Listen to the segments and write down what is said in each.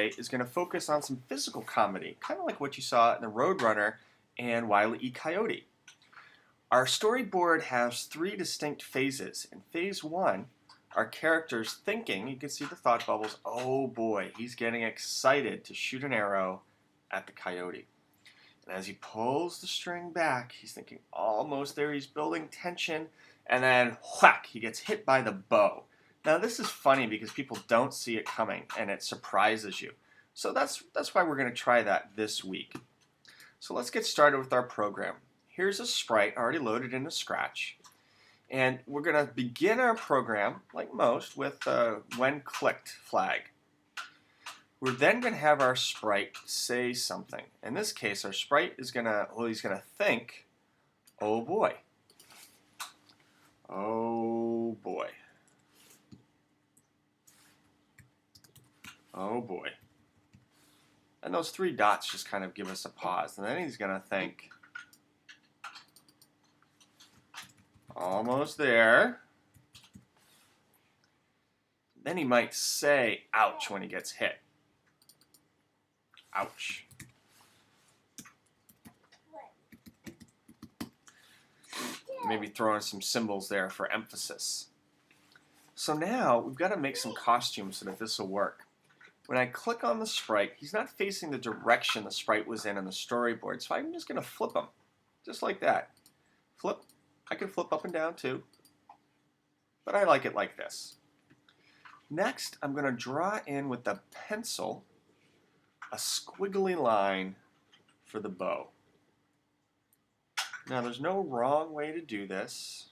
is going to focus on some physical comedy, kind of like what you saw in the Roadrunner and Wile E. Coyote. Our storyboard has three distinct phases. In phase one, our character's thinking, you can see the thought bubbles, oh boy, he's getting excited to shoot an arrow at the coyote. And as he pulls the string back, he's thinking almost there, he's building tension, and then whack, he gets hit by the bow. Now this is funny because people don't see it coming and it surprises you. So that's why we're going to try that this week. So let's get started with our program. Here's a sprite already loaded into Scratch. And we're going to begin our program, like most, with a when clicked flag. We're then going to have our sprite say something. In this case, our sprite is going to, well, he's going to think, oh boy. Oh boy. Oh boy. And those three dots just kind of give us a pause. And then he's going to think, almost there. Then he might say, ouch, when he gets hit. Ouch. Maybe throw in some symbols there for emphasis. So now we've got to make some costumes so that this will work. When I click on the sprite, he's not facing the direction the sprite was in the storyboard, so I'm just going to flip him, just like that. Flip. I can flip up and down too, but I like it like this. Next, I'm going to draw in with the pencil a squiggly line for the bow. Now, there's no wrong way to do this.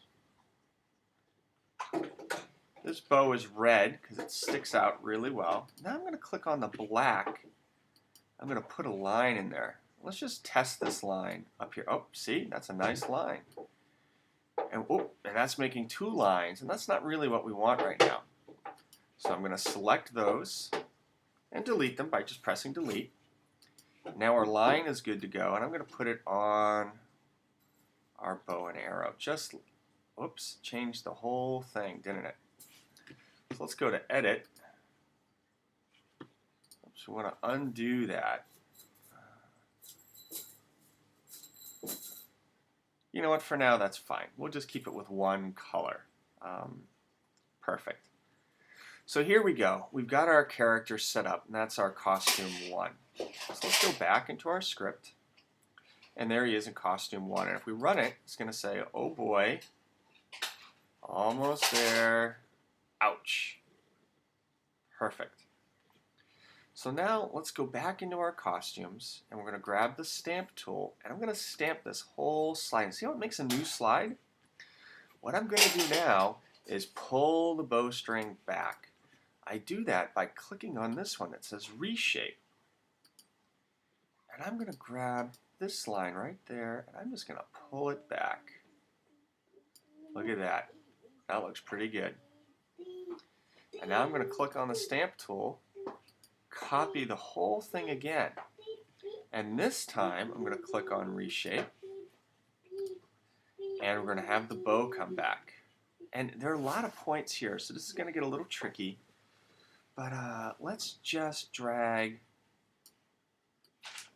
This bow is red because it sticks out really well. Now I'm going to click on the black. I'm going to put a line in there. Let's just test this line up here. Oh, see? That's a nice line. And that's making two lines, and that's not really what we want right now. So I'm going to select those and delete them by just pressing delete. Now our line is good to go, and I'm going to put it on our bow and arrow. Just, oops, changed the whole thing, didn't it? So let's go to edit. Oops, we want to undo that. You know what, for now that's fine. We'll just keep it with one color. Perfect. So here we go. We've got our character set up, and that's our costume 1. So let's go back into our script. And there he is in costume 1. And if we run it, it's going to say, oh boy, almost there, ouch. Perfect. So now let's go back into our costumes, and we're going to grab the stamp tool, and I'm going to stamp this whole slide. See how it makes a new slide? What I'm going to do now is pull the bowstring back. I do that by clicking on this one that says reshape. And I'm going to grab this line right there, and I'm just going to pull it back. Look at that. That looks pretty good. And now I'm going to click on the stamp tool, copy the whole thing again. And this time I'm going to click on reshape, and we're going to have the bow come back. And there are a lot of points here, so this is going to get a little tricky. But let's just drag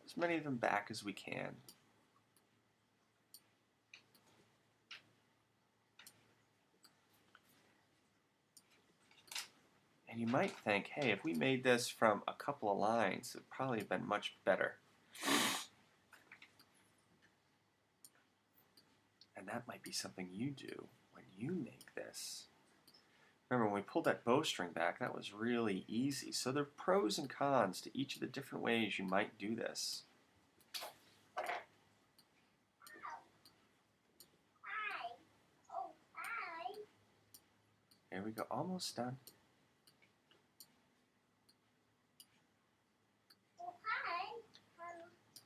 as many of them back as we can. And you might think, hey, if we made this from a couple of lines, it would probably have been much better. And that might be something you do when you make this. Remember, when we pulled that bowstring back, that was really easy. So there are pros and cons to each of the different ways you might do this. There we go, almost done.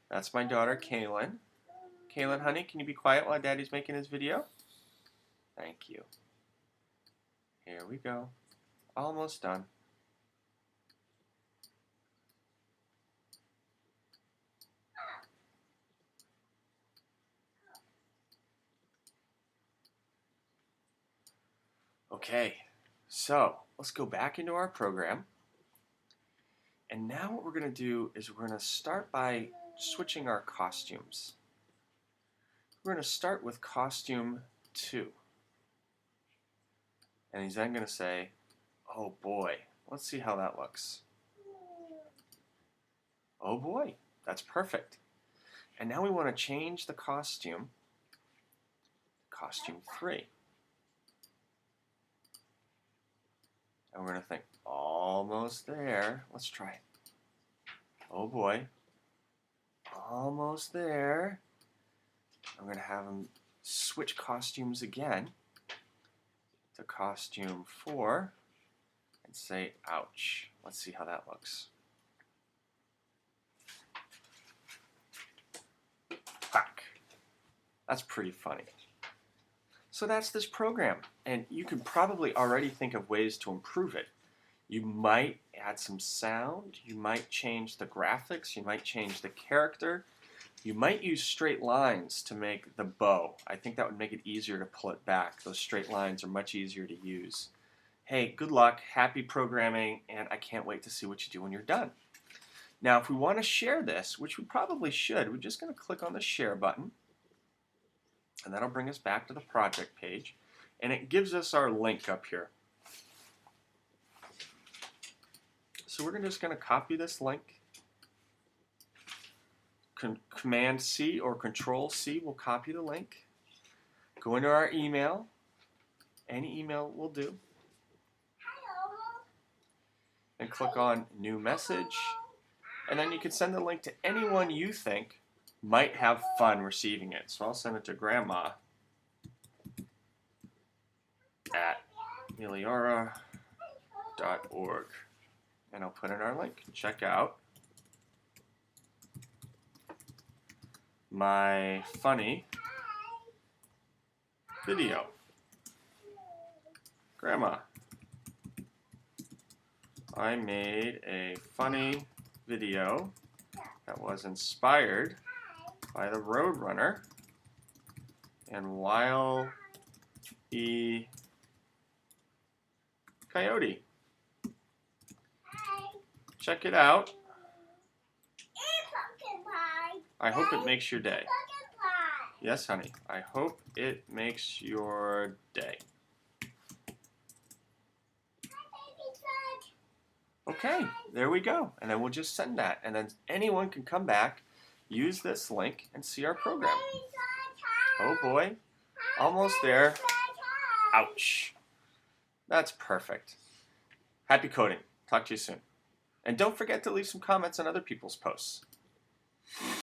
That's my daughter, Kaylin. Kaylin, honey, can you be quiet while Daddy's making his video? Thank you. Here we go. Almost done. Okay, so let's go back into our program. And now what we're going to do is we're going to start by switching our costumes. We're going to start with costume 2. And he's then going to say, oh boy, let's see how that looks. Oh boy, that's perfect. And now we want to change the costume, costume 3. And we're going to think, almost there. Let's try it. Oh boy, almost there. I'm going to have him switch costumes again to costume 4 and say, ouch. Let's see how that looks. Whack. That's pretty funny. So that's this program, and you can probably already think of ways to improve it. You might add some sound, you might change the graphics, you might change the character, you might use straight lines to make the bow. I think that would make it easier to pull it back. Those straight lines are much easier to use. Hey, good luck, happy programming, and I can't wait to see what you do when you're done. Now, if we want to share this, which we probably should, we're just going to click on the share button, and that'll bring us back to the project page, and it gives us our link up here. So we're just going to copy this link. Command C or Control C will copy the link. Go into our email. Any email will do. And click on New Message. And then you can send the link to anyone you think might have fun receiving it. So I'll send it to Grandma at meliora.org. And I'll put in our link. Check out my funny video. Grandma, I made a funny video that was inspired by the Roadrunner and Wile E. Coyote. Check it out. I hope it makes your day. Yes, honey. I hope it makes your day. Okay, there we go. And then we'll just send that. And then anyone can come back, use this link, and see our program. Oh boy. Almost there. Ouch. That's perfect. Happy coding. Talk to you soon. And don't forget to leave some comments on other people's posts.